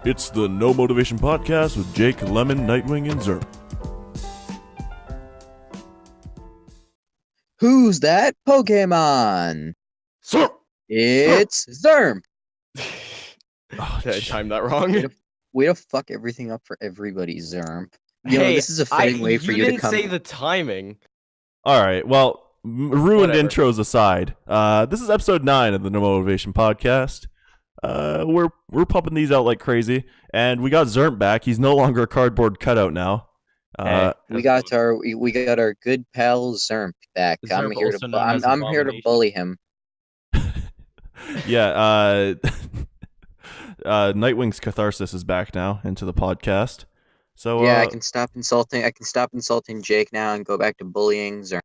It's the No Motivation Podcast with Jake, Lemon, Nightwing, and Xhermp. Who's that Pokemon? Xhermp! It's Xhermp. Oh, Did I time that wrong? Way to fuck everything up for everybody, Xhermp. Hey, This is a fitting way for you to come. You didn't say the timing. All right, well, ruined Whatever. intros aside, this is episode 9 of the No Motivation Podcast. We're pumping these out like crazy, and we got Xhermp back. He's no longer a cardboard cutout now. We got our good pal Xhermp back. Xhermp also known as I'm here to Abomination. bully him. Yeah, Nightwing's catharsis is back now into the podcast. So Yeah, I can stop insulting. I can stop insulting Jake now and go back to bullying Xhermp.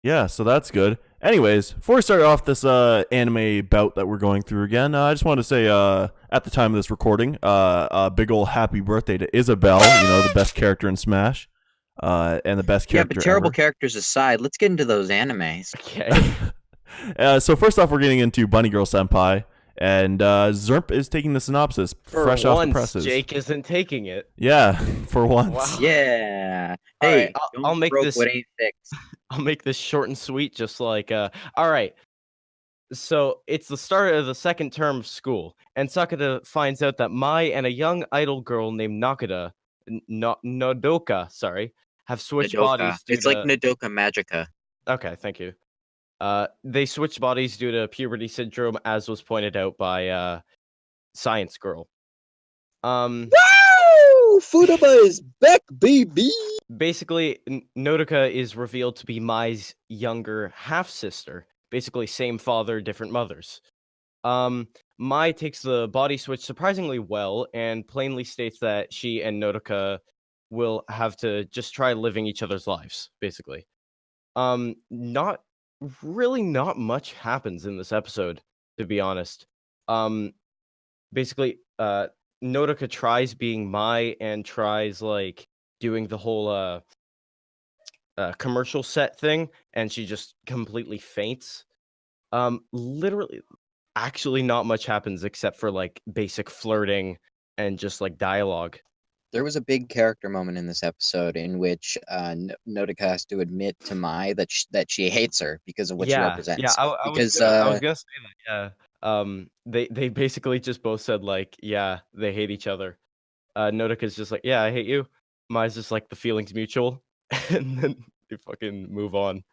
yeah, so that's good. Anyways, before we start off this anime bout that we're going through again, I just want to say at the time of this recording, a big ol' happy birthday to Isabelle, the best character in Smash, and the best character. Yeah, but terrible ever. characters aside, let's get into those animes. Okay. So first off, we're getting into Bunny Girl Senpai, and Xhermp is taking the synopsis fresh off the presses. Jake isn't taking it. Yeah, for once. Wow. Yeah. All Hey, right, don't I'll make broke this. what ain't fixed. I'll make this short and sweet, just like all right. So it's the start of the second term of school, and Sakata finds out that Mai and a young idol girl named Nodoka, have switched Nodoka. bodies. It's like Nodoka Magica. Okay, thank you. They switched bodies due to puberty syndrome, as was pointed out by Science Girl. Wow! Futaba is back, baby! Basically, Nodoka is revealed to be Mai's younger half-sister. Basically, same father, different mothers. Mai takes the body switch surprisingly well, and plainly states that she and Nodoka will have to just try living each other's lives, basically. Not much happens in this episode, to be honest. Basically, Nodoka tries being Mai and tries doing the whole commercial set thing, and she just completely faints. Literally, actually not much happens except for basic flirting and just dialogue. There was a big character moment in this episode in which Nodoka has to admit to Mai that she hates her because of what she represents. Yeah, I was gonna say that. Yeah. They basically just both said they hate each other. Nodoka's just like, yeah, I hate you. Mai's just like, the feeling's mutual, and then they fucking move on.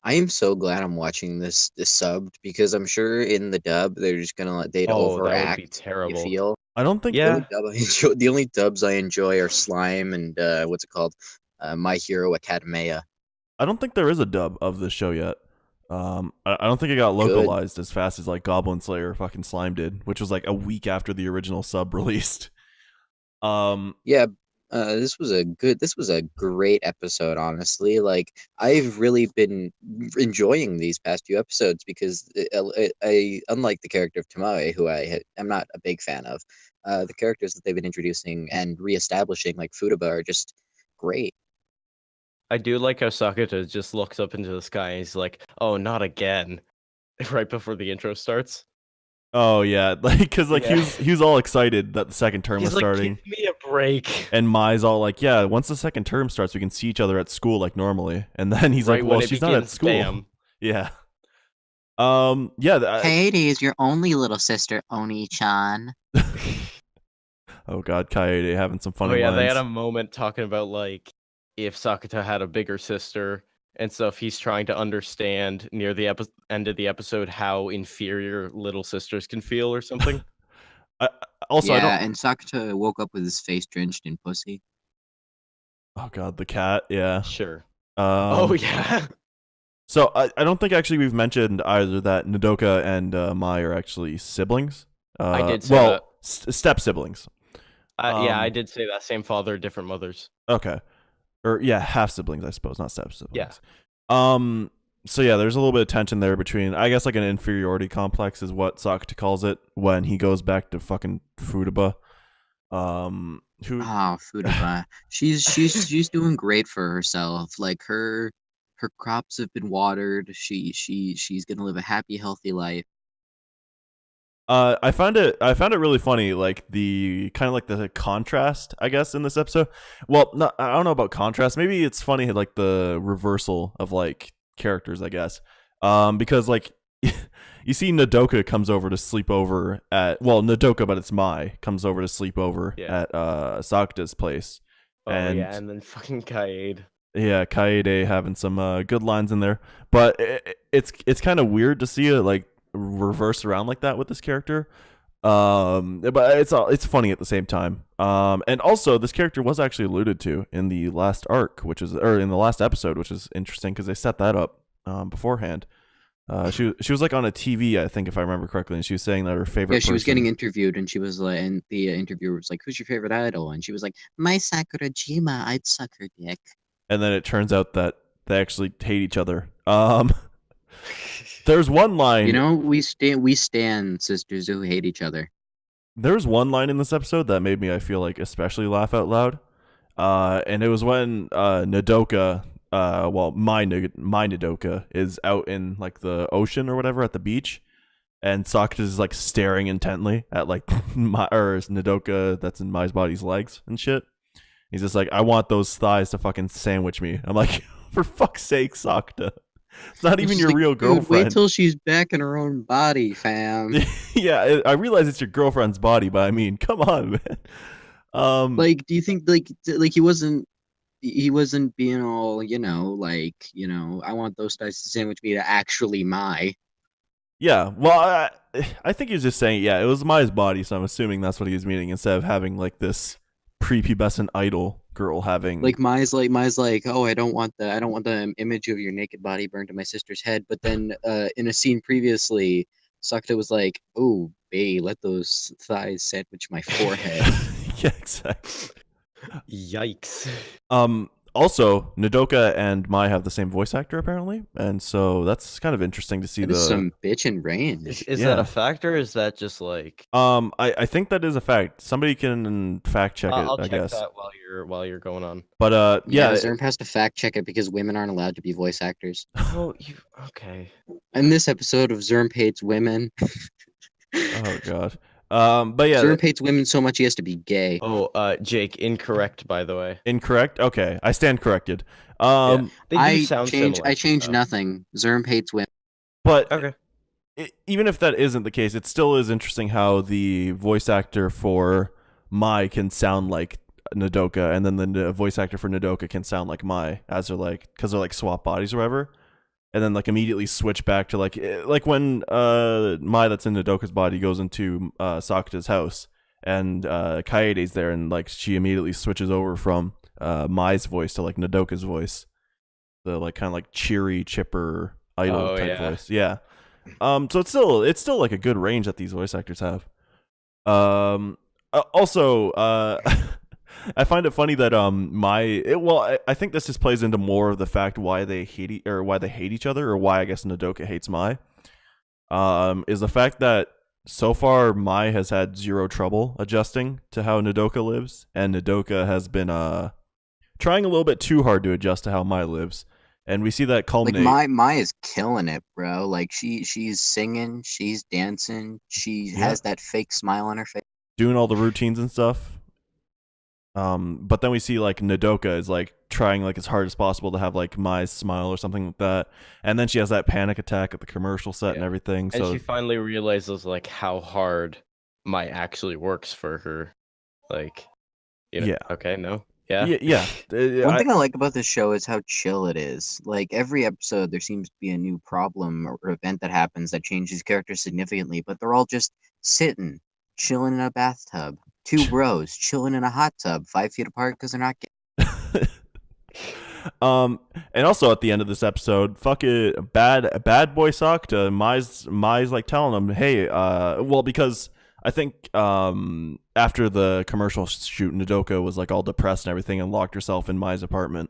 I am so glad I'm watching this subbed because I'm sure in the dub they're just gonna they'd overact. That would be terrible. You feel? I don't think. Yeah. The only dubs I enjoy are Slime and what's it called? My Hero Academia. I don't think there is a dub of this show yet. I don't think it got localized as fast as Goblin Slayer fucking Slime did, which was a week after the original sub released. This was a great episode, honestly. I've really been enjoying these past few episodes because I unlike the character of Tamae, who I'm not a big fan of, the characters that they've been introducing and reestablishing like Futaba are just great. I do like how Sakata just looks up into the sky and he's like, "Oh, not again!" right before the intro starts. Oh yeah, because he was all excited that the second term was starting. Give me a break. And Mai's all like, yeah, once the second term starts, we can see each other at school like normally. And then he's like, well, she's not at school. Bam. Yeah. Kaede is your only little sister, Oni-chan. Oh god, Kaede having some funny Oh yeah, lines. they had a moment talking about if Sakata had a bigger sister and stuff. He's trying to understand near the end of the episode how inferior little sisters can feel or something. And Sakata woke up with his face drenched in pussy. Oh god, the cat, yeah. Sure. Oh yeah. So I don't think actually we've mentioned either that Nodoka and Mai are actually siblings. I did say that. Step siblings. Yeah, I did say that. Same father, different mothers. Okay. Or yeah, half siblings, I suppose, not step siblings. Yeah. So yeah, there's a little bit of tension there between, I guess, an inferiority complex is what Sakata calls it when he goes back to fucking Futaba. Futaba. She's doing great for herself. Her crops have been watered. She's gonna live a happy, healthy life. I found it really funny, like the kind of like the contrast, I guess, in this episode. Well, not, I don't know about contrast. Maybe it's funny, like the reversal of like characters, I guess. Because like you see Nodoka comes over to sleep over at Nodoka, but it's Mai comes over to sleep over at Sakuta's place. And then fucking Kaede. Yeah, Kaede having some good lines in there, but it's kind of weird to see it like reverse around like that with this character. But it's funny at the same time. And also this character was actually alluded to in the last arc, or in the last episode, which is interesting because they set that up beforehand. She was like on a TV, I think, if I remember correctly, and she was saying that her favorite. Yeah, she was getting interviewed, and she was like, and the interviewer was like, "Who's your favorite idol?" And she was like, "My Sakurajima. I'd suck her dick." And then it turns out that they actually hate each other. There's one line. You know, we stand sisters who hate each other. There's one line in this episode that made me, I feel like, especially laugh out loud. And it was when Nodoka, my Nodoka is out in like the ocean or whatever at the beach, and Sakura is like staring intently at like Nodoka that's in Mai's body's legs and shit. He's just like, I want those thighs to fucking sandwich me. I'm like, for fuck's sake, Sakura. It's not even your real girlfriend. Wait till she's back in her own body, fam. Yeah, I realize it's your girlfriend's body, but I mean, come on, man. Like, do you think like he wasn't being all, I want those thighs to sandwich me to actually Mai. Yeah, well, I think he was just saying, yeah, it was Mai's body, so I'm assuming that's what he was meaning, instead of having like this prepubescent idol girl having like Mai's like, oh, I don't want the image of your naked body burned to my sister's head. But then in a scene previously, Sakura was like, oh, bae, let those thighs sandwich my forehead. Yeah, exactly. Yikes. Also, Nodoka and Mai have the same voice actor apparently, and so that's kind of interesting to see. Some bitch in range. Is that a factor? Or is that just like? I think that is a fact. Somebody can fact check it. I'll I check guess that while you're going on. But yeah, Xhermp has to fact check it because women aren't allowed to be voice actors. Oh, okay. In this episode of Xhermp hates women. Oh god. But yeah, Xhermp hates women so much he has to be gay. Oh, Jake, incorrect, by the way. Incorrect? Okay, I stand corrected. They do sound similar. I changed nothing. Xhermp hates women. But okay. Even if that isn't the case, it still is interesting how the voice actor for Mai can sound like Nodoka, and then the voice actor for Nodoka can sound like Mai, as they're like, because they're like swap bodies or whatever. And then like immediately switch back to like when Mai that's in Nodoka's body goes into Sakuta's house, and Kaede's there, and like she immediately switches over from Mai's voice to like Nodoka's voice, the like kind of like cheery, chipper idol type voice. Yeah. So it's still like a good range that these voice actors have. Also, I find it funny that I think this just plays into more of the fact why they hate each other, or why I guess Nodoka hates Mai. Is the fact that so far Mai has had zero trouble adjusting to how Nodoka lives, and Nodoka has been trying a little bit too hard to adjust to how Mai lives. And we see that culminate. Like Mai is killing it, bro. Like she's singing, she's dancing, she has that fake smile on her face, doing all the routines and stuff. But then we see like Nodoka is like trying like as hard as possible to have like Mai's smile or something like that, and then she has that panic attack at the commercial set and everything. And so she finally realizes like how hard Mai actually works for her. Like, okay, no. Yeah. One thing I like about this show is how chill it is. Like every episode, there seems to be a new problem or event that happens that changes characters significantly, but they're all just sitting, chilling in a bathtub. Two bros chilling in a hot tub, 5 feet apart because they're not gay. And also at the end of this episode, fuck it, bad boy Sakura, Mai's like telling him, hey, because I think after the commercial shoot, Nodoka was like all depressed and everything and locked herself in Mai's apartment,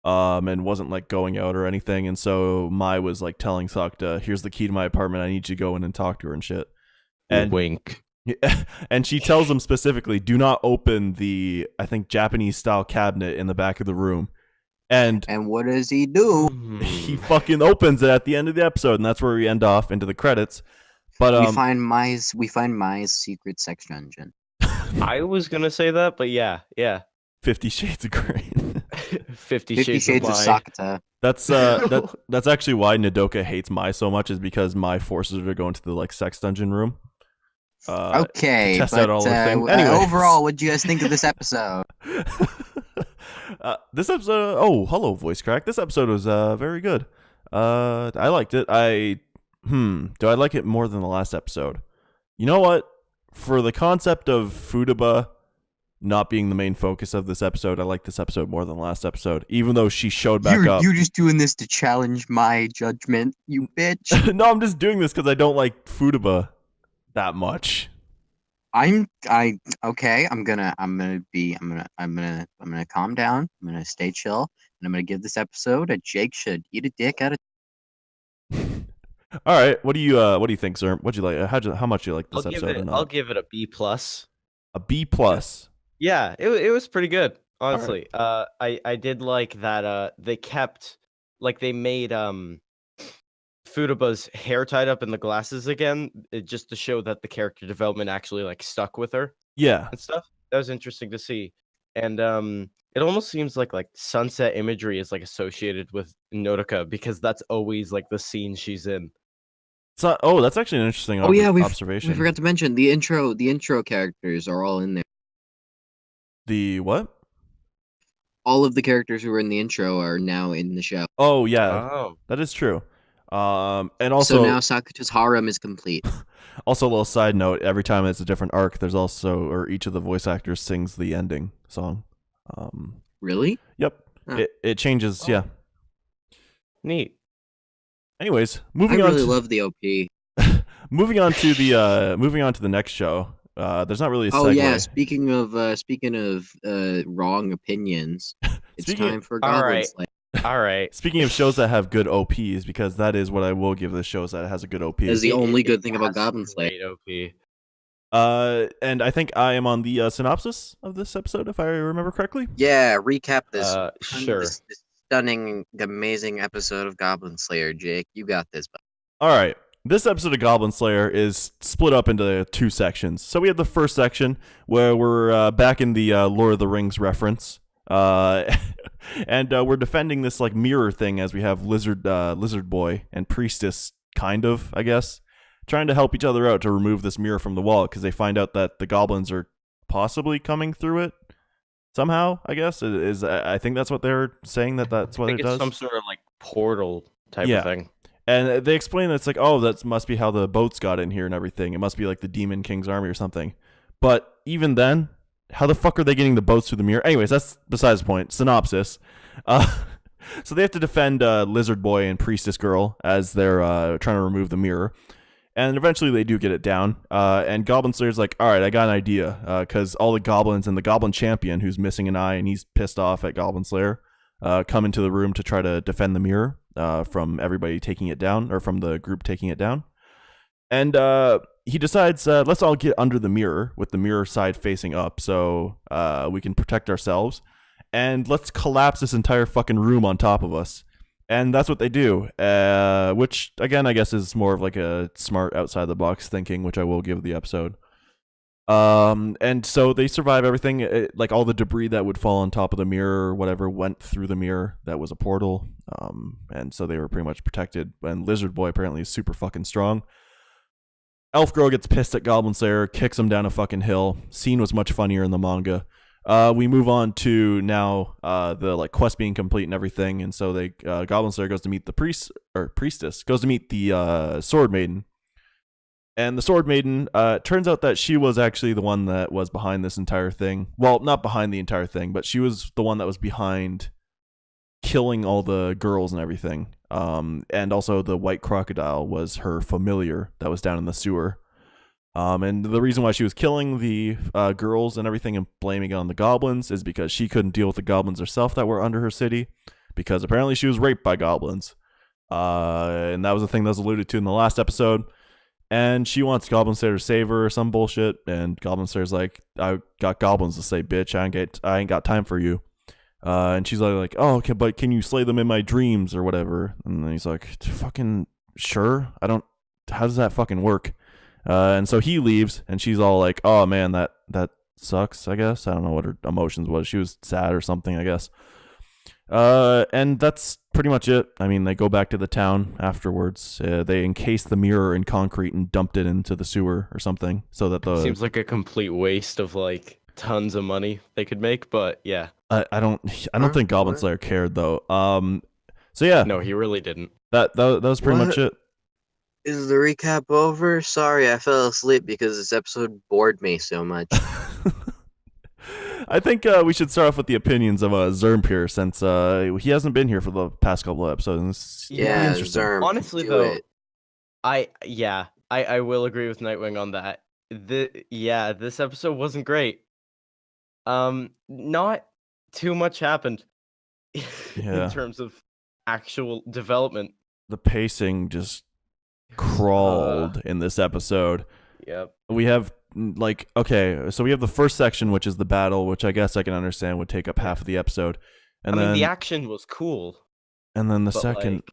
and wasn't like going out or anything, and so Mai was like telling Sakura, here's the key to my apartment, I need you to go in and talk to her and shit. And wink. And she tells him specifically, do not open the, I think, Japanese style cabinet in the back of the room. And what does he do? He fucking opens it at the end of the episode, and that's where we end off into the credits. But we find Mai's secret sex dungeon. I was gonna say that, but yeah. 50 Shades of Grey. 50 50 Shades Shades of Mai. Sakata. That's actually why Nodoka hates Mai so much, is because Mai forces her to go into the like sex dungeon room. Okay, to test but out all the things. Anyways. overall, what do you guys think of this episode? This episode, hello voice crack. This episode was very good. I liked it. Do I like it more than the last episode? You know what? For the concept of Futaba not being the main focus of this episode, I like this episode more than the last episode, even though she showed back up. You're just doing this to challenge my judgment, you bitch. No, I'm just doing this because I don't like Futaba that much. Okay. I'm gonna calm down. I'm gonna stay chill, and I'm gonna give this episode a Jake should eat a dick out of. All right, what do you think, Xhermp? What'd you like? How much you like this episode? I'll give it a B+. A B+. Yeah, it was pretty good, honestly. Right. I did like that they made Futaba's hair tied up in the glasses again, just to show that the character development actually like stuck with her. Yeah. And stuff. That was interesting to see. And it almost seems like sunset imagery is like associated with Nodoka, because that's always like the scene she's in. So, that's actually an interesting observation. We forgot to mention the intro characters are all in there. The what? All of the characters who were in the intro are now in the show. Oh yeah. That is true. And also, so now Sakuta's harem is complete. Also, a little side note: every time it's a different arc, there's also, each of the voice actors sings the ending song. Really? Yep. Huh. It changes. Yeah. Neat. Anyways, moving on. I really love the OP. moving on to the next show. There's not really a segue. Oh yeah. Speaking of wrong opinions, it's time for Goblin Slayer. All right. Speaking of shows that have good OPs, because that is what I will give this show, that it has a good OP. That's the only good thing about Goblin Slayer. OP. And I think I am on the synopsis of this episode, if I remember correctly. Yeah, recap this. Sure. This stunning, amazing episode of Goblin Slayer, Jake. You got this. All right. This episode of Goblin Slayer is split up into two sections. So we have the first section where we're back in the Lord of the Rings reference. And we're defending this like mirror thing, as we have Lizard Boy and Priestess, kind of, I guess, trying to help each other out to remove this mirror from the wall, because they find out that the goblins are possibly coming through it somehow. I guess I think that's what they're saying, that's what it does. Some sort of like portal type of thing. And they explain that it's like, that must be how the boats got in here and everything. It must be like the Demon King's army or something. But even then, how the fuck are they getting the boats through the mirror? Anyways, that's besides the point. Synopsis. So they have to defend Lizard Boy and Priestess Girl as they're trying to remove the mirror. And eventually they do get it down. And Goblin Slayer's like, all right, I got an idea. Because all the goblins and the Goblin Champion, who's missing an eye and he's pissed off at Goblin Slayer, come into the room to try to defend the mirror from everybody taking it down, or from the group taking it down. And he decides, let's all get under the mirror, with the mirror side facing up, so we can protect ourselves. And let's collapse this entire fucking room on top of us. And that's what they do, which, again, I guess is more of like a smart outside-the-box thinking, which I will give the episode. And so they survive everything, like all the debris that would fall on top of the mirror or whatever went through the mirror. That was a portal. And so they were pretty much protected. And Lizard Boy apparently is super fucking strong. Elf Girl gets pissed at Goblin Slayer, kicks him down a fucking hill. Scene was much funnier in the manga. We move on to now the like quest being complete and everything, and so they Goblin Slayer goes to meet the priestess, goes to meet the Sword Maiden, and the Sword Maiden turns out that she was actually the one that was behind this entire thing. Well, not behind the entire thing, but she was the one that was behind killing all the girls and everything. And also the white crocodile was her familiar that was down in the sewer. And the reason why she was killing the girls and everything and blaming it on the goblins is because she couldn't deal with the goblins herself that were under her city, because apparently she was raped by goblins. And that was a thing that was alluded to in the last episode. And she wants Goblin Slayer to save her or some bullshit. And Goblin Slayer's like, I got goblins to say, bitch. I ain't got time for you. And she's like, oh, okay, but can you slay them in my dreams or whatever? And then he's like, fucking sure. How does that fucking work? And so he leaves, and she's all like, "Oh man, that sucks." I guess I don't know what her emotions was. She was sad or something, I guess. And that's pretty much it. I mean, they go back to the town afterwards. They encased the mirror in concrete and dumped it into the sewer or something, so that the Seems like a complete waste of like tons of money they could make, but yeah. I don't think Goblin What? Slayer cared though. So yeah, No, he really didn't. that was pretty much What? it. Is the recap over? Sorry, I fell asleep because this episode bored me so much. I think we should start off with the opinions of Xhermp here, since he hasn't been here for the past couple of episodes. And it's really Yeah, interesting. Xhermp, Honestly, do though, it. I will agree with Nightwing on that. This episode wasn't great. Not too much happened Yeah. in terms of actual development. The pacing just crawled in this episode. Yep. We have so we have the first section, which is the battle, which I guess I can understand would take up half of the episode, and I then mean, the action was cool. and then but,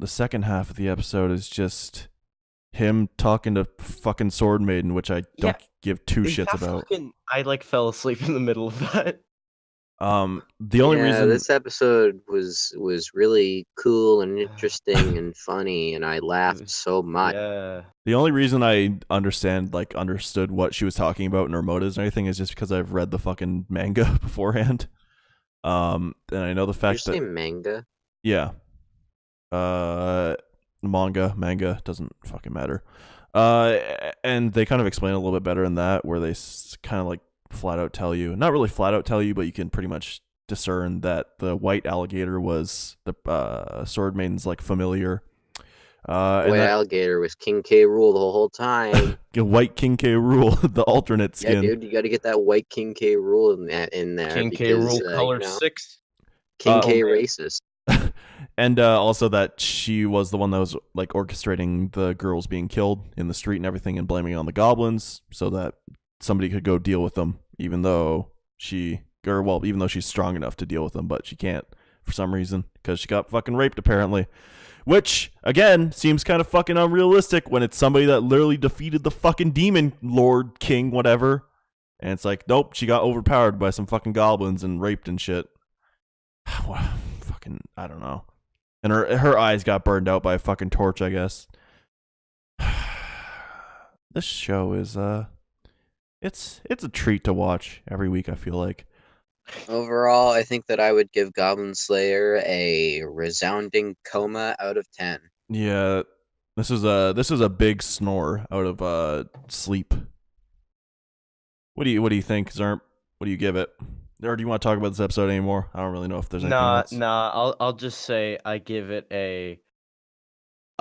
the second half of the episode is just him talking to fucking Sword Maiden, which I don't give two shits about. I like fell asleep in the middle of that. The only reason this episode was really cool and interesting and funny, and I laughed so much. Yeah. The only reason I understood what she was talking about in her motives and everything is just because I've read the fucking manga beforehand. And I know the fact Did you that say manga? yeah, manga doesn't fucking matter. And they kind of explain a little bit better in that, where they kind of like flat out tell you, not really flat out tell you, but you can pretty much discern that the white alligator was the Sword Maiden's like familiar. White alligator was King K. Rool the whole time. White King K. Rool, the alternate skin. Yeah, dude, you got to get that white King K. Rool in there. King K. because, Rule color 6. King K. man. racist. And also that she was the one that was like orchestrating the girls being killed in the street and everything, and blaming it on the goblins so that somebody could go deal with them, even though she's strong enough to deal with them, but she can't for some reason because she got fucking raped apparently. Which, again, seems kind of fucking unrealistic when it's somebody that literally defeated the fucking demon lord king, whatever. And it's like, nope, she got overpowered by some fucking goblins and raped and shit. Fucking, I don't know. And her eyes got burned out by a fucking torch, I guess. This show is, it's a treat to watch every week, I feel like. Overall, I think that I would give Goblin Slayer a resounding coma out of 10. Yeah, this is a big snore out of sleep. What do you think, Xhermp? What do you give it? Or do you want to talk about this episode anymore? I don't really know if there's anything else. I'll just say I give it a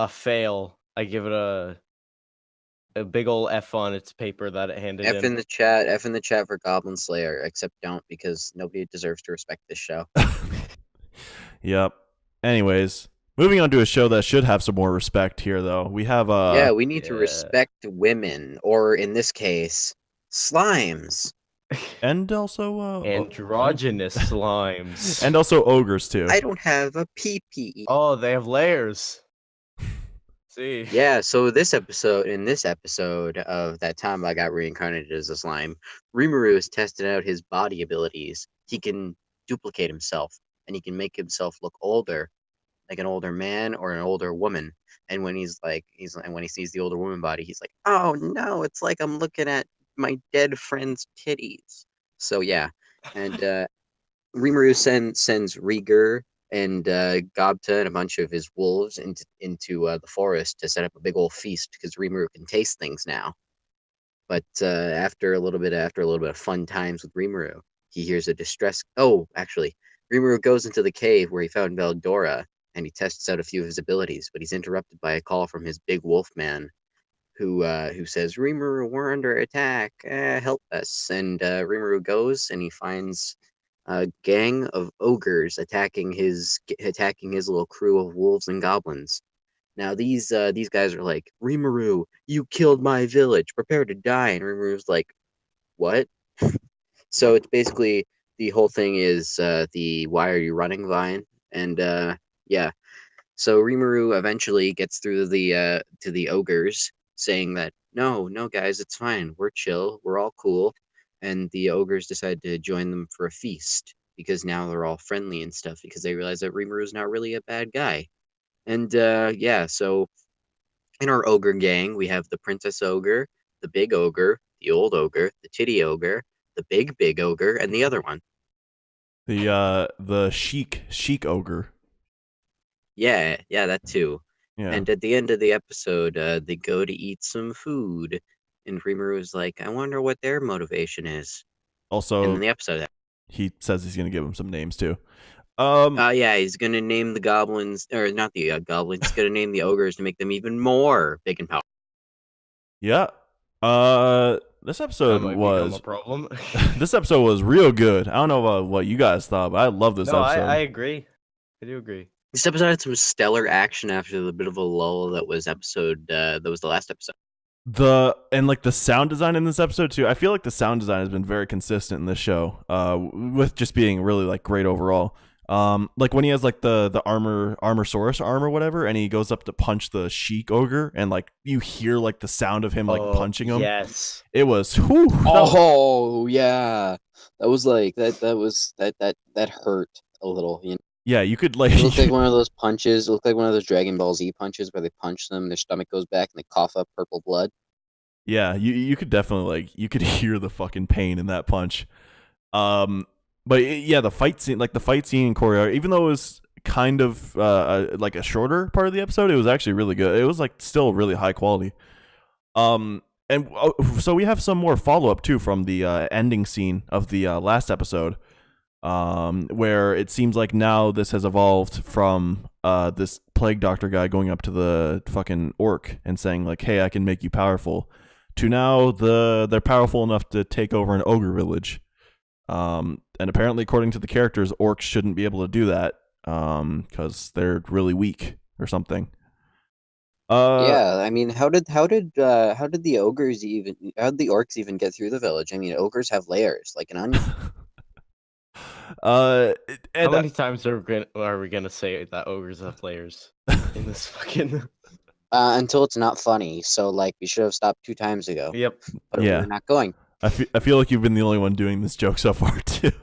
fail. I give it a big ol' F on its paper that it handed F in. in the chat for Goblin Slayer, except don't, because nobody deserves to respect this show. Yep. Anyways, moving on to a show that should have some more respect here, though. We have we need to respect women, or in this case, slimes. And also Androgynous slimes. and also ogres too. I don't have a pee-pee. Oh, they have layers. See. Yeah, so in this episode of That Time I Got Reincarnated as a Slime, Rimuru has tested out his body abilities. He can duplicate himself, and he can make himself look older, like an older man or an older woman. And when when he sees the older woman body, he's like, "Oh no, it's like I'm looking at my dead friend's titties." So yeah, and Rimuru sends Rieger and Gobta and a bunch of his wolves into the forest to set up a big old feast, because Rimuru can taste things now. But after a little bit of fun times with Rimuru, he hears a distress. Oh, actually, Rimuru goes into the cave where he found Veldora, and he tests out a few of his abilities. But he's interrupted by a call from his big wolf man, who says, "Rimuru, we're under attack. Help us!" And Rimuru goes, and he finds a gang of ogres attacking his little crew of wolves and goblins. Now these guys are like, "Rimuru, you killed my village. Prepare to die." And Rimuru's like, "What?" So it's basically, the whole thing is the "Why are you running" vine, and yeah. So Rimuru eventually gets through to the ogres, saying that no, guys, it's fine. We're chill. We're all cool. And the ogres decide to join them for a feast because now they're all friendly and stuff because they realize that Rimuru is not really a bad guy. And yeah, so in our ogre gang, we have the princess ogre, the big ogre, the old ogre, the titty ogre, the big ogre, and the other one. The chic ogre. Yeah, that too. Yeah. And at the end of the episode, they go to eat some food, and Rimuru is like, "I wonder what their motivation is." Also, And then the episode, he says he's gonna give him some names too. yeah, he's gonna name the goblins, or not the goblins. He's gonna name the ogres to make them even more big and powerful. Yeah. This episode That might was become a problem. this episode was real good. I don't know about what you guys thought, but I love this No, episode. I agree. I do agree. This episode had some stellar action after the bit of a lull that was the last episode. The sound design in this episode too. I feel like the sound design has been very consistent in this show. With just being really like great overall. Like when he has like the armorsaurus arm or whatever, and he goes up to punch the chic ogre, and like you hear like the sound of him like punching him. Yes. It was. Yeah, that was like that hurt a little. You know? Yeah, you could like. It looked like one of those punches. It looked like one of those Dragon Ball Z punches where they punch them, their stomach goes back, and they cough up purple blood. Yeah, you could definitely like you could hear the fucking pain in that punch. But yeah, the fight scene in choreo, even though it was kind of like a shorter part of the episode, it was actually really good. It was like still really high quality. And so we have some more follow up too from the ending scene of the last episode, where it seems like now this has evolved from this plague doctor guy going up to the fucking orc and saying like, "Hey, I can make you powerful," to now they're powerful enough to take over an ogre village. And apparently, according to the characters, orcs shouldn't be able to do that because they're really weak or something. Yeah, I mean, how did the orcs even get through the village? I mean, ogres have layers like an onion. How many times are we gonna say that ogres have layers in this fucking? Until it's not funny. So like, we should have stopped 2 times ago. Yep. But we're not going. I feel like you've been the only one doing this joke so far too.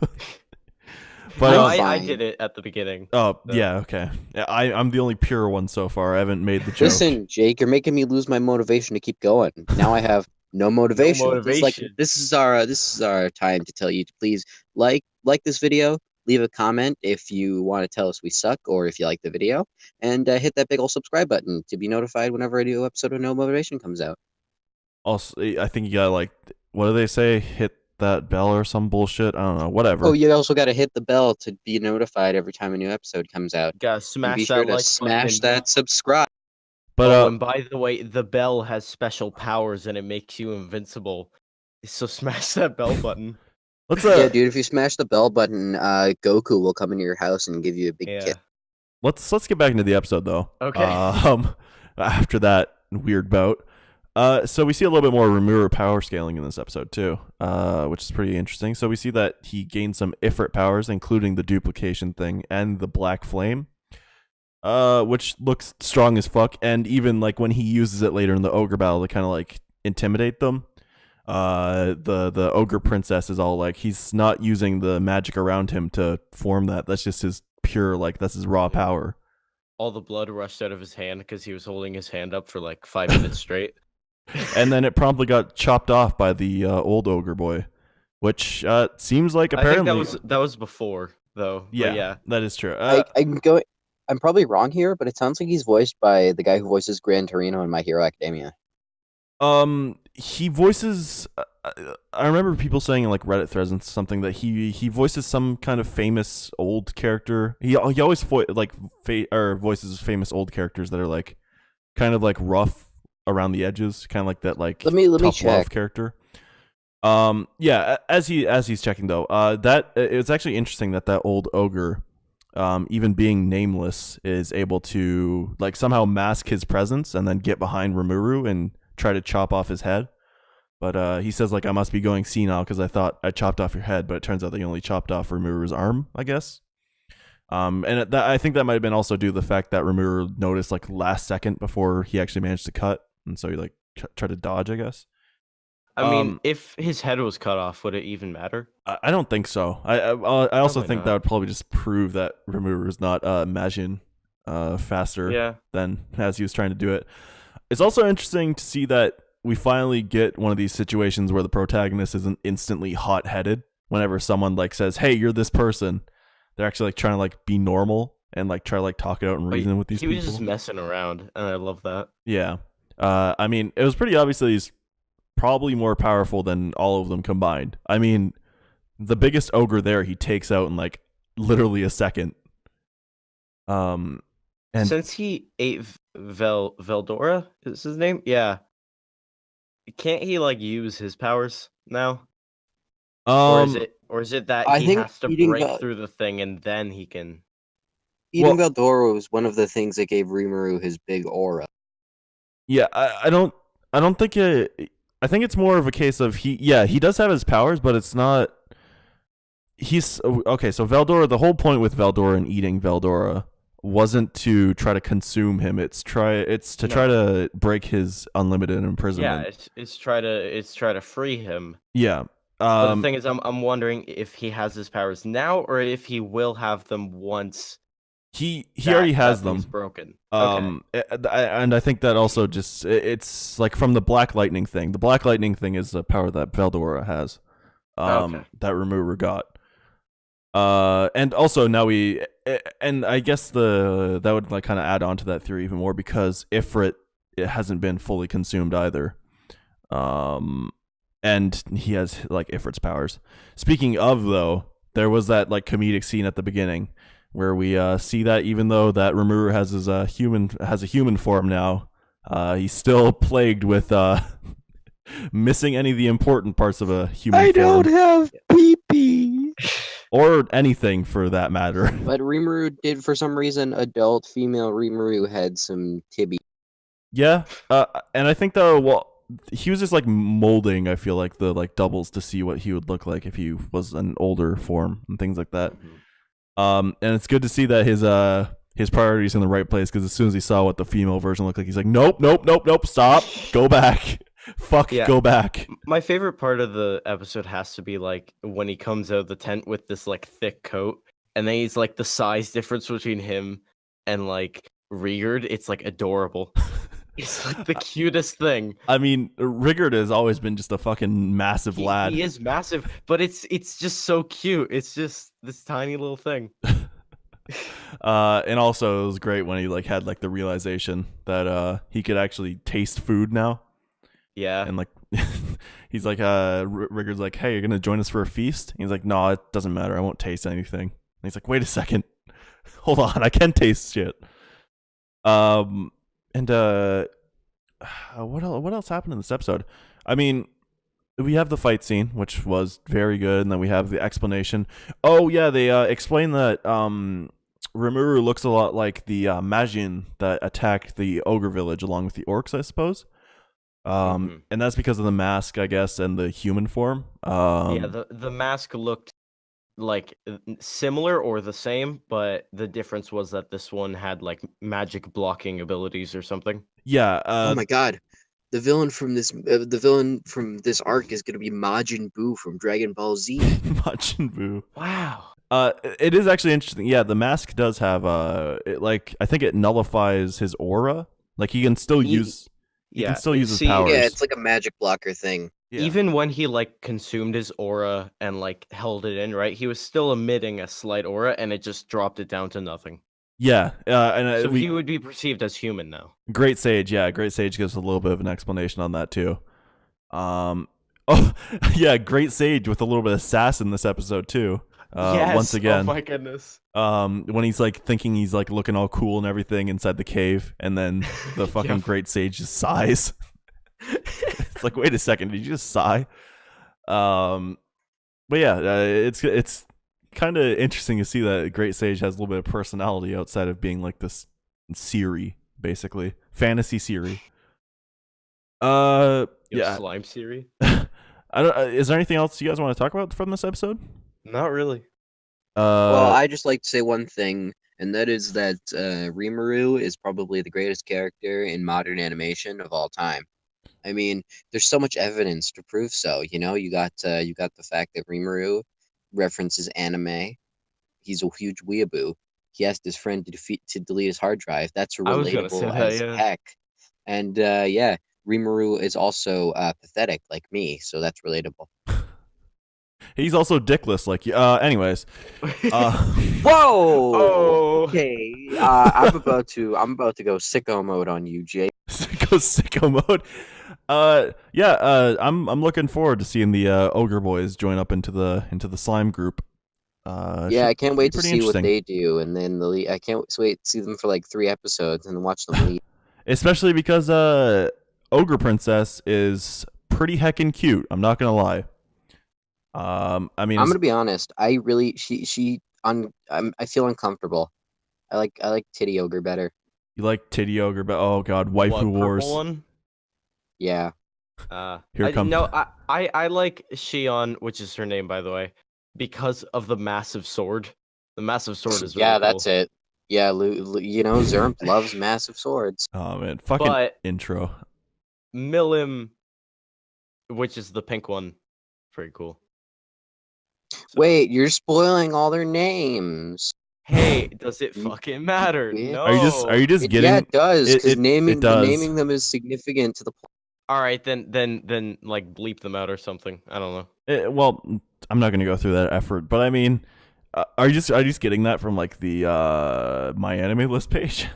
But no, I did it at the beginning. Oh yeah, okay. I'm the only pure one so far. I haven't made the joke. Listen, Jake, you're making me lose my motivation to keep going. Now I have no motivation. No motivation. This is our time to tell you to please like this video, leave a comment if you want to tell us we suck or if you like the video, and hit that big old subscribe button to be notified whenever a new episode of No Motivation comes out. Also, I think you gotta like, what do they say? Hit that bell or some bullshit. I don't know. Whatever. Oh, you also got to hit the bell to be notified every time a new episode comes out. Gotta smash be that sure to like smash button. that subscribe. But and by the way, the bell has special powers and it makes you invincible. So smash that bell button. let's Yeah, dude. If you smash the bell button, Goku will come into your house and give you a big kiss. let's get back into the episode though. Okay. After that weird bout. So we see a little bit more Rimuru power scaling in this episode too, which is pretty interesting. So we see that he gained some Ifrit powers, including the duplication thing and the black flame, which looks strong as fuck. And even like when he uses it later in the ogre battle to kind of like intimidate them, the ogre princess is all like, he's not using the magic around him to form that. That's just his pure, like, that's his raw power. All the blood rushed out of his hand because he was holding his hand up for like 5 minutes straight. And then it promptly got chopped off by the old ogre boy, which seems like apparently I think that was before though. Yeah, that is true. I'm probably wrong here, but it sounds like he's voiced by the guy who voices Gran Torino in My Hero Academia. He voices. I remember people saying in like Reddit threads and something that he voices some kind of famous old character. He always voices famous old characters that are like kind of like rough around the edges, kind of like that like let me tough check. love character. Yeah, as he's checking though, that it's actually interesting that old ogre, even being nameless, is able to like somehow mask his presence and then get behind Rimuru and try to chop off his head. But he says like, I must be going senile because I thought I chopped off your head, but it turns out they only chopped off Rimuru's arm, I guess. And I think that might have been also due to the fact that Rimuru noticed like last second before he actually managed to cut, and so he like try to dodge, I guess. I mean, if his head was cut off, would it even matter? I don't think so. I also Probably think not. that would probably just prove that Rimuru is not Majin faster Yeah. than as he was trying to do it. It's also interesting to see that we finally get one of these situations where the protagonist isn't instantly hot-headed whenever someone like says, "Hey, you're this person." They're actually like trying to like be normal and like try to like talk it out and reason with these He people. was just messing around, and I love that. Yeah. I mean, it was pretty obvious that he's probably more powerful than all of them combined. I mean, the biggest ogre there he takes out in like literally a second. And Since he ate Veldora, is his name? Yeah. Can't he like use his powers now? Or is it that I he think has to eating break the- through the thing and then he can? Eating Veldora was one of the things that gave Rimuru his big aura. Yeah, I don't think it. I think it's more of a case of he does have his powers, but it's not. He's okay. So Veldora, the whole point with Veldora and eating Veldora wasn't to try to consume him. It's try to break his unlimited imprisonment. Yeah, it's try to free him. Yeah. But the thing is, I'm wondering if he has his powers now or if he will have them once. He already has them. Broken. And I think that also just it's like from the Black Lightning thing. The Black Lightning thing is a power that Veldora has. That Rimuru got. And also now and I guess that would like kind of add on to that theory even more because it hasn't been fully consumed either. And he has like Ifrit's powers. Speaking of though, there was that like comedic scene at the beginning where we see that even though that Rimuru has a human form now, he's still plagued with missing any of the important parts of a human form. I don't have pee-pee. Or anything for that matter. But Rimuru did, for some reason, adult female Rimuru had some tibby. Yeah, and I think though, he was just like molding. I feel like the like doubles to see what he would look like if he was an older form and things like that. And it's good to see that his priorities in the right place because as soon as he saw what the female version looked like, he's like, nope, stop, go back. Fuck, Yeah. Go back. My favorite part of the episode has to be like when he comes out of the tent with this like thick coat, and then he's like the size difference between him and like Rigurd. It's like adorable. It's like the cutest thing. I mean, Rigurd has always been just a fucking massive lad. He is massive, but it's just so cute. It's just this tiny little thing. And also it was great when he like had like the realization that he could actually taste food now. Yeah. And like he's like Rigurd's like, "Hey, you're gonna join us for a feast?" And he's like, "No, it doesn't matter. I won't taste anything." And he's like, "Wait a second, hold on, I can taste shit." And what else happened in this episode? I mean, we have the fight scene, which was very good, and then we have the explanation. Oh yeah, they explain that Rimuru looks a lot like the Majin that attacked the ogre village along with the orcs, I suppose. And that's because of the mask, I guess, and the human form. Yeah, the mask looked like similar or the same, but the difference was that this one had like magic blocking abilities or something. Yeah. Oh my god. The villain from this arc is going to be Majin Buu from Dragon Ball Z. Majin Buu. Wow. It is actually interesting. Yeah, the mask does have like I think it nullifies his aura. Like he can still use his powers. Yeah, it's like a magic blocker thing. Yeah. Even when he like consumed his aura and like held it in, right? He was still emitting a slight aura, and it just dropped it down to nothing. Yeah, So he would be perceived as human now. Great Sage, yeah, Great Sage gives a little bit of an explanation on that too. Oh yeah, Great Sage with a little bit of sass in this episode too. Yes. Once again. Oh my goodness. When he's like thinking he's like looking all cool and everything inside the cave, and then the fucking Yep. Great Sage just sighs. It's like, wait a second, did you just sigh? But yeah, it's kind of interesting to see that Great Sage has a little bit of personality outside of being like this Siri, basically fantasy Siri. Yeah, Slime Siri. I don't. Is there anything else you guys want to talk about from this episode? Not really. Well, I just like to say one thing, and that is that Rimuru is probably the greatest character in modern animation of all time. I mean, there's so much evidence to prove so. You know, you got the fact that Rimuru references anime. He's a huge weeaboo. He asked his friend to delete his hard drive. That's I was gonna say relatable that, as yeah. heck. And yeah, Rimuru is also pathetic like me, so that's relatable. He's also dickless like you. Anyways. Whoa! Oh. Okay, I'm about to go sicko mode on you, Jay. Go sicko mode. I'm looking forward to seeing the ogre boys join up into the slime group. Yeah, I can't wait to pretty see what interesting. they do, and then I can't wait to see them for like 3 episodes and then watch them leave. Especially because ogre princess is pretty heckin' cute. I'm not gonna lie. I mean, I'm gonna be honest. I really I feel uncomfortable. I like Titty Ogre better. you like titty ogre, but oh god, waifu What, wars. purple one? Yeah. Here comes. No, I like Shion, which is her name, by the way, because of the massive sword. The massive sword is really Yeah, cool. that's it. Yeah, you know, Xhermp loves massive swords. Oh man, fucking But intro. Milim, which is the pink one, pretty cool. So, Wait, you're spoiling all their names. hey, does it fucking matter? Yeah. No. Are you just getting? Yeah, it does, because it does. naming them is significant to the plot. All right, then like bleep them out or something. I don't know. Well, I'm not gonna go through that effort, but I mean, are you just getting that from like the my anime list page?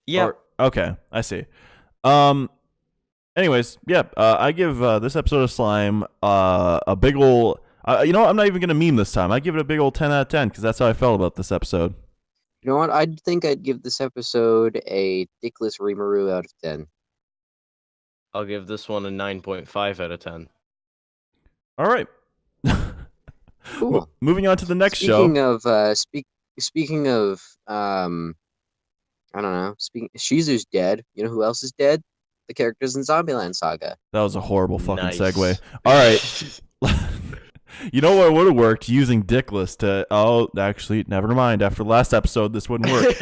Yeah. Okay, I see. Anyways, yeah, I give this episode of Slime a big ol'. You know what? I'm not even gonna meme this time. I give it a big old 10 out of 10 because that's how I felt about this episode. You know what? I think I'd give this episode a dickless Rimuru out of 10. I'll give this one a 9.5 out of 10. All right. Cool. Moving on to the next Speaking show. of speaking of I don't know. Shizu's dead. You know who else is dead? The characters in Zombieland Saga. That was a horrible fucking Nice. segue. All right. You know what would have worked? Using Dickless to. Oh, actually, never mind. After the last episode, this wouldn't work.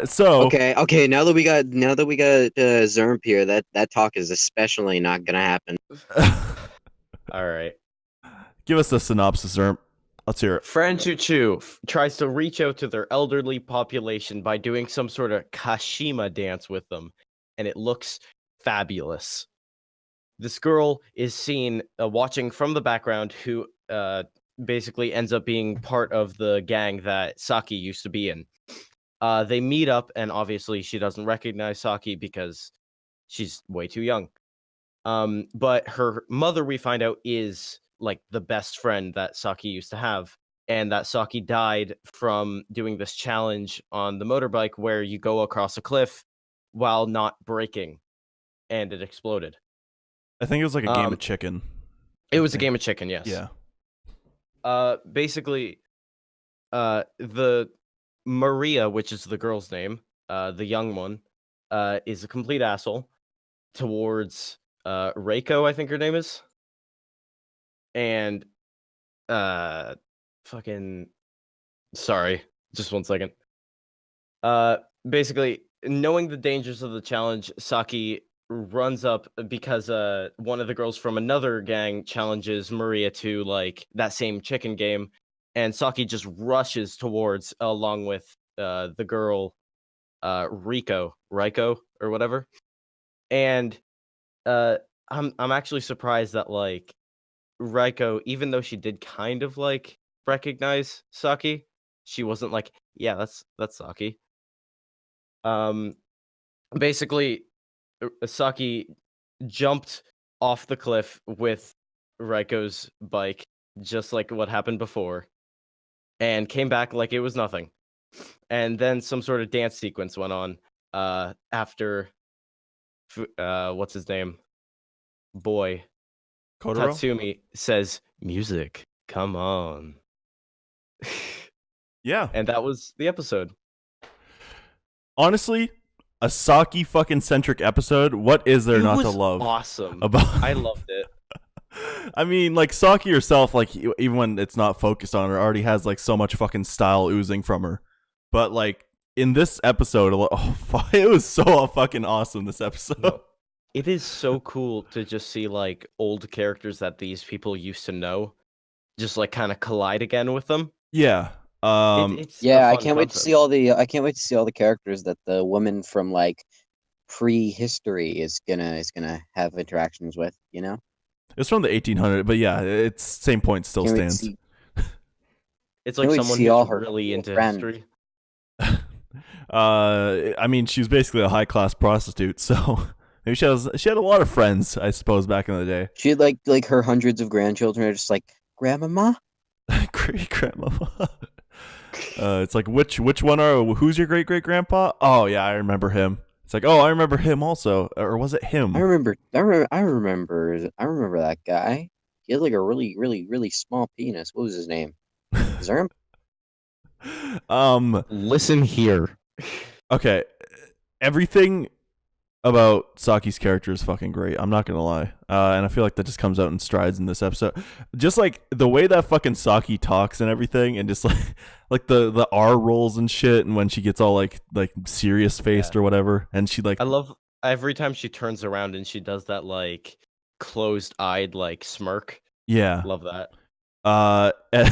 So. Okay. Now that we got Xhermp here, that talk is especially not gonna happen. All right. Give us the synopsis, Xhermp. Let's hear it. Franchuchu tries to reach out to their elderly population by doing some sort of Kashima dance with them, and it looks fabulous. This girl is seen watching from the background, who basically ends up being part of the gang that Saki used to be in. They meet up, and obviously she doesn't recognize Saki because she's way too young. But her mother, we find out, is like the best friend that Saki used to have, and that Saki died from doing this challenge on the motorbike where you go across a cliff while not braking, and it exploded. I think it was like a game of chicken. It was a game of chicken, yes. Yeah. Basically, the Maria, which is the girl's name, the young one, is a complete asshole towards Reiko, I think her name is. And fucking sorry, just 1 second. Basically, knowing the dangers of the challenge, Saki runs up because one of the girls from another gang challenges Maria to like that same chicken game, and Saki just rushes towards along with the girl Reiko or whatever. And I'm actually surprised that like Reiko, even though she did kind of like recognize Saki, she wasn't like, yeah, that's Saki. Basically, Saki jumped off the cliff with Reiko's bike, just like what happened before, and came back like it was nothing. And then some sort of dance sequence went on after what's his name? Boy. Kotaro? Tatsumi says, "Music, come on." Yeah. And that was the episode. Honestly, a Saki fucking centric episode. What is there not to love? Awesome. I loved it. I mean, like Saki herself, like even when it's not focused on her, already has like so much fucking style oozing from her. But like in this episode, it was so fucking awesome. This episode. It is so cool to just see like old characters that these people used to know, just like kind of collide again with them. Yeah. It's a Yeah, I fun can't wait to concept. see all the I can't wait to see all the characters that the woman from like prehistory is gonna have interactions with, you know? It's from the 1800s, but yeah, it's same point still Can't wait to stands. see It's can't like wait to someone see who's all her really cool into friends. history. I mean, she was basically a high class prostitute, so maybe she had a lot of friends, I suppose, back in the day. She had like her hundreds of grandchildren are just like, Grandmama? Great grandmama. It's like which one are who's your great grandpa? Oh yeah, I remember him. It's like, oh, I remember him also, or was it him? I remember that guy. He had like a really, really, really small penis. What was his name? Xhermp? Listen here. Okay, everything about Saki's character is fucking great. I'm not gonna lie, and I feel like that just comes out in strides in this episode. Just like the way that fucking Saki talks and everything, and just like the R rolls and shit, and when she gets all like serious faced or whatever, and she like I love every time she turns around and she does that like closed eyed like smirk. yeah. Love that. And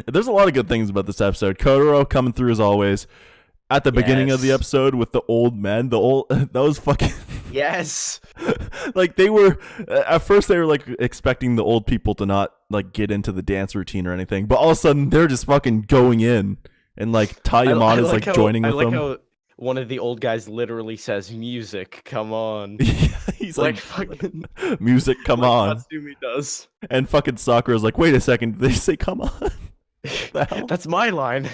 there's a lot of good things about this episode. Kotaro coming through as always. At the beginning of the Yes. episode with the old men, that was fucking Yes. like they were at first they were like expecting the old people to not like get into the dance routine or anything, but all of a sudden they're just fucking going in, and like Tayamana's like joining with them. how one of the old guys literally says, "Music, come on." He's like like, fucking music, come like on. Tatsumi does. And fucking Sakura's like, wait a second, did they say come on? The hell? That's my line.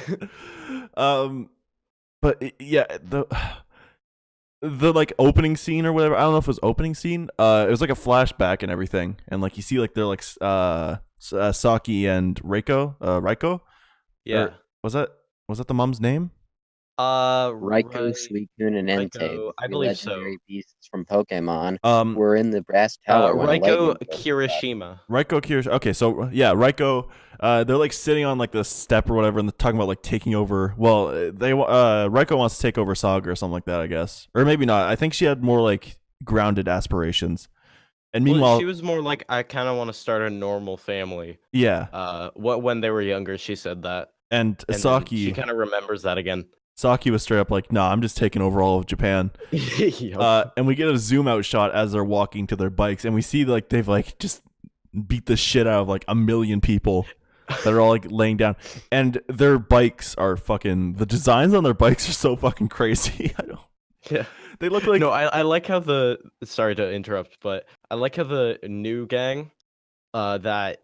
But yeah, the like opening scene or whatever, I don't know if it was opening scene. It was like a flashback and everything, and like you see like they're like Saki and Raiko. Yeah. Or was that the mom's name? Raikou, Suicune, and Entei, Raikou, the I three believe so. legendary beasts from Pokemon, Um, were in the brass tower. when a lightning Raiko bolt struck. Kirishima. Raiko Kirishima. Okay, so yeah, Raiko. They're like sitting on like the step or whatever, and they're talking about like taking over. Well, Raiko wants to take over Saga or something like that, I guess, or maybe not. I think she had more like grounded aspirations. And meanwhile, Well, she was more like, I kind of want to start a normal family. yeah, When they were younger, she said that. and And then Saki. she kind of remembers that again. Saki was straight up like, "Nah, I'm just taking over all of Japan." Yup. And we get a zoom out shot as they're walking to their bikes, and we see like they've like just beat the shit out of like a million people that are all like laying down, and their bikes are fucking. The designs on their bikes are so fucking crazy. I don't. Yeah. They look like No, I like how sorry to interrupt, but I like how the new gang that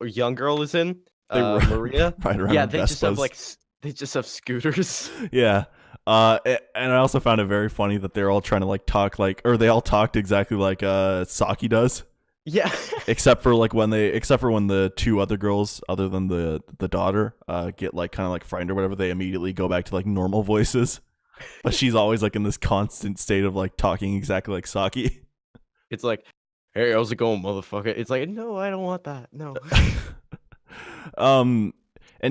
young girl is in, They ride- Maria. ride around Yeah, in they just have Vespas. like they just have scooters. Yeah. And I also found it very funny that they're all trying to like talk like, or they all talked exactly like Saki does. Yeah. Except for when the two other girls, other than the daughter, get like kind of like frightened or whatever, they immediately go back to like normal voices. But she's always like in this constant state of like talking exactly like Saki. It's like, hey, how's it going, motherfucker? It's like, no, I don't want that. No. And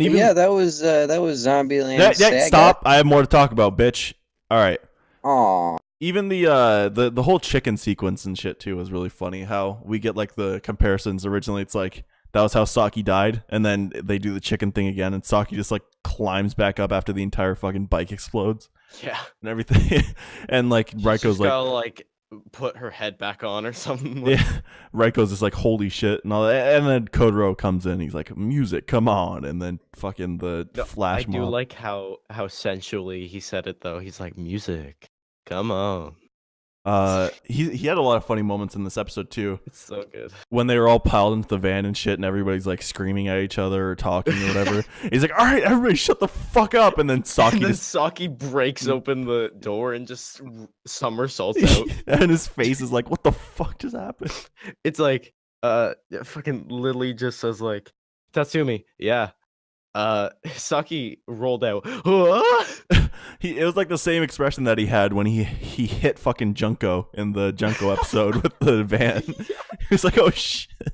even yeah, that was Zombieland Saga. stop! I have more to talk about, bitch. All right. Aw. Even the whole chicken sequence and shit too was really funny. How we get like the comparisons. Originally, it's like that was how Saki died, and then they do the chicken thing again, and Saki just like climbs back up after the entire fucking bike explodes Yeah. and everything. And like She's Raiko's just like, gotta like put her head back on or something. Like, yeah, Raiko's just like holy shit and all that. And then Kotaro comes in, he's like, music, come on, and then fucking the no, flash I do mob. like how sensually he said it though. He's like, music, come on. He had a lot of funny moments in this episode too. It's so good. When they were all piled into the van and shit, and everybody's like screaming at each other or talking or whatever. He's like, "All right, everybody, shut the fuck up!" And then Saki And then just Saki breaks open the door and just somersaults out. and his face is like, "What the fuck just happened?" It's like, fucking Lily just says like, Tatsumi, yeah. Saki rolled out. It was like the same expression that he had when he hit fucking Junko in the Junko episode with the van. He was like, "Oh shit."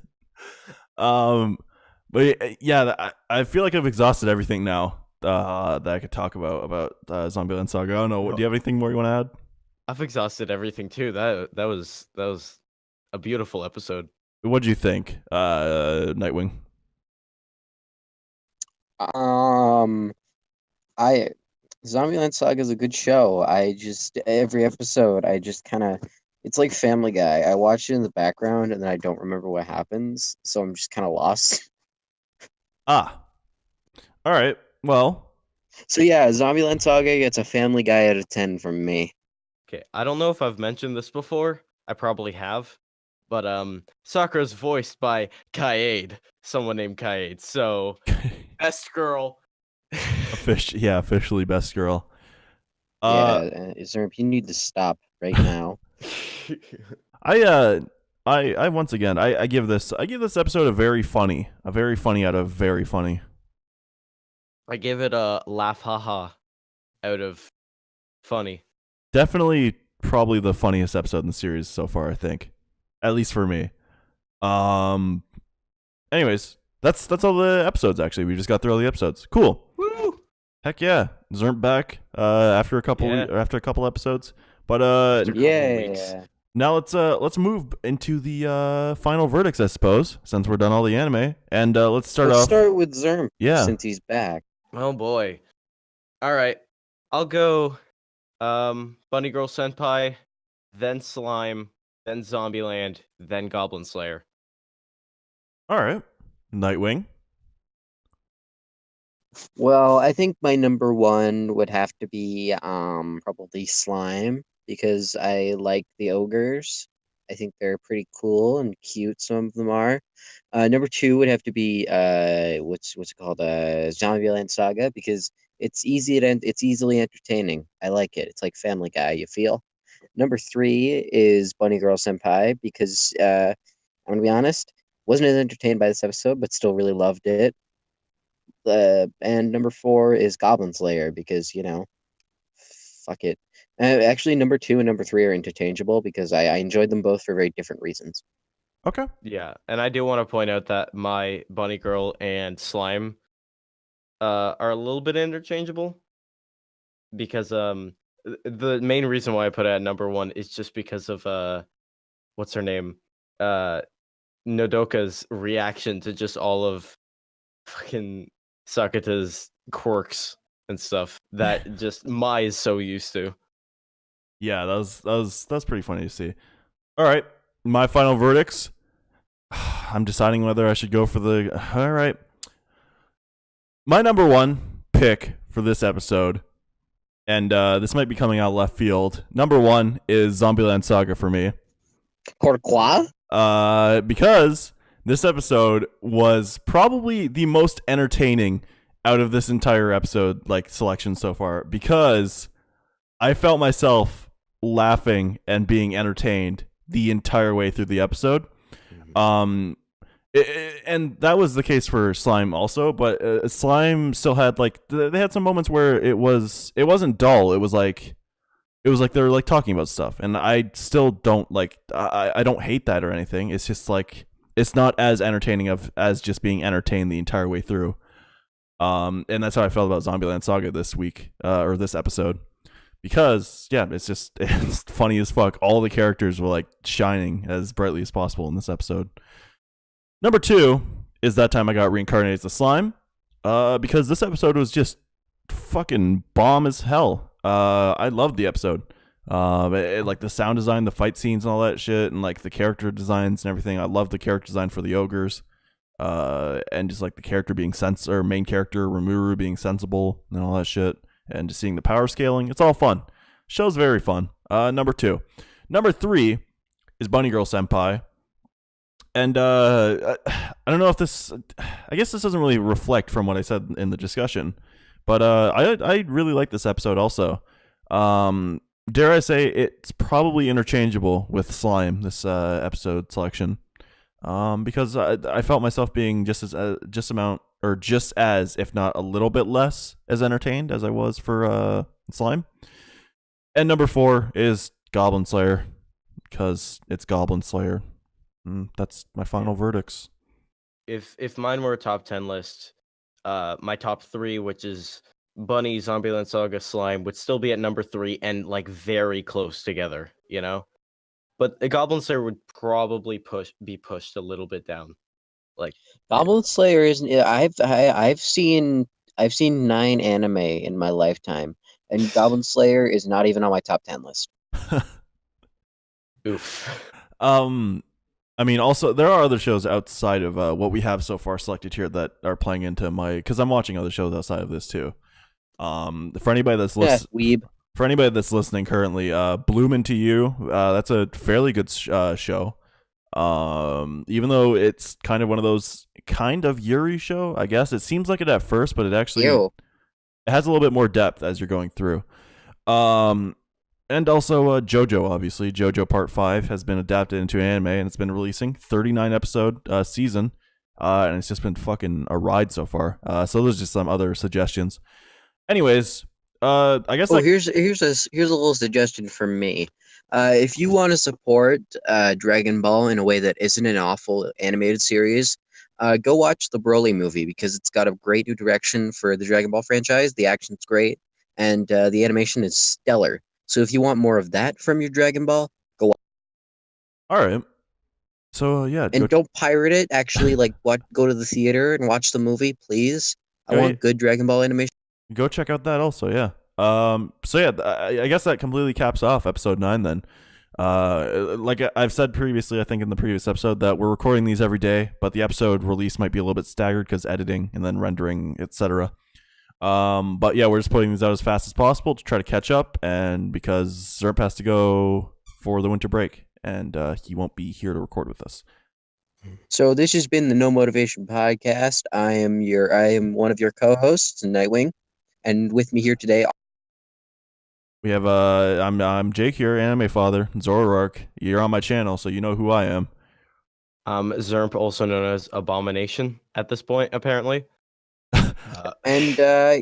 But yeah, I feel like I've exhausted everything now that I could talk about Zombieland Saga. I don't know. Do you have anything more you want to add? I've exhausted everything too. That was a beautiful episode. What'd you think, Nightwing? Um, I Zombieland Saga is a good show. I just every episode, I just kind of it's like Family Guy. I watch it in the background and then I don't remember what happens, so I'm just kind of lost. Ah, all right. Well, So yeah, Zombieland Saga gets a Family Guy out of 10 from me. Okay, I don't know if I've mentioned this before. I probably have, but Sakura's voiced by Kaede, someone named Kaede. So best girl. officially best girl. Yeah, Xhermp, you need to stop right now. I once again I give this episode a very funny out of very funny. I give it a laugh haha out of funny. Definitely probably the funniest episode in the series so far, I think. At least for me. Anyways, that's all the episodes actually. We just got through all the episodes. Cool. Woo! Heck yeah. Xhermp back after a couple episodes. But Yeah. now let's move into the final verdicts, I suppose, since we're done all the anime. And let's start with Xhermp since he's back. Oh boy. All right. I'll go Bunny Girl Senpai, then Slime, then Zombieland, then Goblin Slayer. All right. Nightwing. Well, I think my number one would have to be probably Slime because I like the ogres. I think they're pretty cool and cute. Some of them are. Number two would have to be what's it called? Zombieland Saga because it's easily entertaining. I like it. It's like Family Guy. You feel. Number three is Bunny Girl Senpai because I'm gonna be honest, wasn't as entertained by this episode, but still really loved it. And number four is Goblin Slayer because fuck it. Actually, number two and number three are interchangeable because I enjoyed them both for very different reasons. Okay. Yeah, and I do want to point out that my Bunny Girl and Slime are a little bit interchangeable because the main reason why I put it at number one is just because of what's her name? Nodoka's reaction to just all of fucking Sakata's quirks and stuff that just Mai is so used to. Yeah, that's pretty funny to see. All right, my final verdicts. I'm deciding whether I should go for the. All right, my number one pick for this episode, and this might be coming out left field. Number one is Zombieland Saga for me. Pourquoi? Because this episode was probably the most entertaining out of this entire episode selection so far because I felt myself laughing and being entertained the entire way through the episode. And that was the case for Slime also, but Slime still had they had some moments where it wasn't dull. It was like they were talking about stuff, and I still don't I don't hate that or anything. It's just it's not as entertaining as just being entertained the entire way through. And that's how I felt about Zombieland Saga this week, or this episode, because it's funny as fuck. All the characters were shining as brightly as possible in this episode. Number two is that time I got reincarnated as a slime, because this episode was just fucking bomb as hell. I loved the episode. The sound design, the fight scenes and all that shit, and the character designs and everything. I love the character design for the ogres, and just the character being main character Rimuru being sensible and all that shit, and just seeing the power scaling. It's all fun. Show's very fun. Number two. Number three is Bunny Girl Senpai, and I don't know if this. I guess this doesn't really reflect from what I said in the discussion, but I really like this episode also. Dare I say it's probably interchangeable with Slime, this episode selection, because I felt myself being just as, if not a little bit less, as entertained as I was for Slime. And number four is Goblin Slayer, because it's Goblin Slayer. That's my final verdicts. If mine were a top 10 list, my top three, which is Bunny, Zombieland Saga, Slime would still be at number 3 and like very close together, you know. But the Goblin Slayer would probably be pushed a little bit down. Like Goblin Slayer isn't. I've seen 9 anime in my lifetime, and Goblin Slayer is not even on my top 10 list. oof. I mean, also there are other shows outside of what we have so far selected here that are playing into my, because I'm watching other shows outside of this too. For anybody that's Weeb. for anybody that's listening currently, Bloom Into You, that's a fairly good show. Even though it's kind of one of those kind of Yuri show, I guess it seems like it at first, but it actually Ew. it has a little bit more depth as you're going through. And also JoJo, obviously. JoJo Part 5 has been adapted into anime, and it's been releasing 39 episode season, and it's just been fucking a ride so far. So there's just some other suggestions. Anyways, I guess here's a little suggestion from me. If you want to support Dragon Ball in a way that isn't an awful animated series, go watch the Broly movie, because it's got a great new direction for the Dragon Ball franchise. The action's great, and the animation is stellar. So if you want more of that from your Dragon Ball, go watch. All right. So yeah, And don't pirate it. Actually, go to the theater and watch the movie, please. I want good Dragon Ball animation. Go check out that also, yeah. So yeah, I guess that completely caps off episode 9 then. Like I've said previously, I think in the previous episode, that we're recording these every day, but the episode release might be a little bit staggered because editing and then rendering, etc. But yeah, we're just putting these out as fast as possible to try to catch up, and because Xhermp has to go for the winter break, and he won't be here to record with us. So this has been the No Motivation Podcast. I am one of your co-hosts, Nightwing, and with me here today, We have I'm Jake here, anime father, ZorooarK. You're on my channel, so you know who I am. Xhermp, also known as Abomination at this point, apparently. and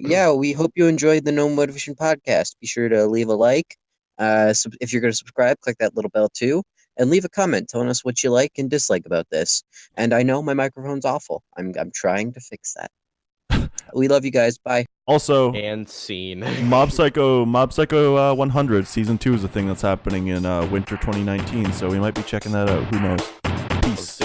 yeah, we hope you enjoyed the No Motivation Podcast. Be sure to leave a like. If you're going to subscribe, click that little bell too, and leave a comment telling us what you like and dislike about this. And I know my microphone's awful. I'm trying to fix that. We love you guys. Bye. Also, And scene. Mob Psycho 100 season 2 is a thing that's happening in winter 2019, so we might be checking that out. Who knows? Peace.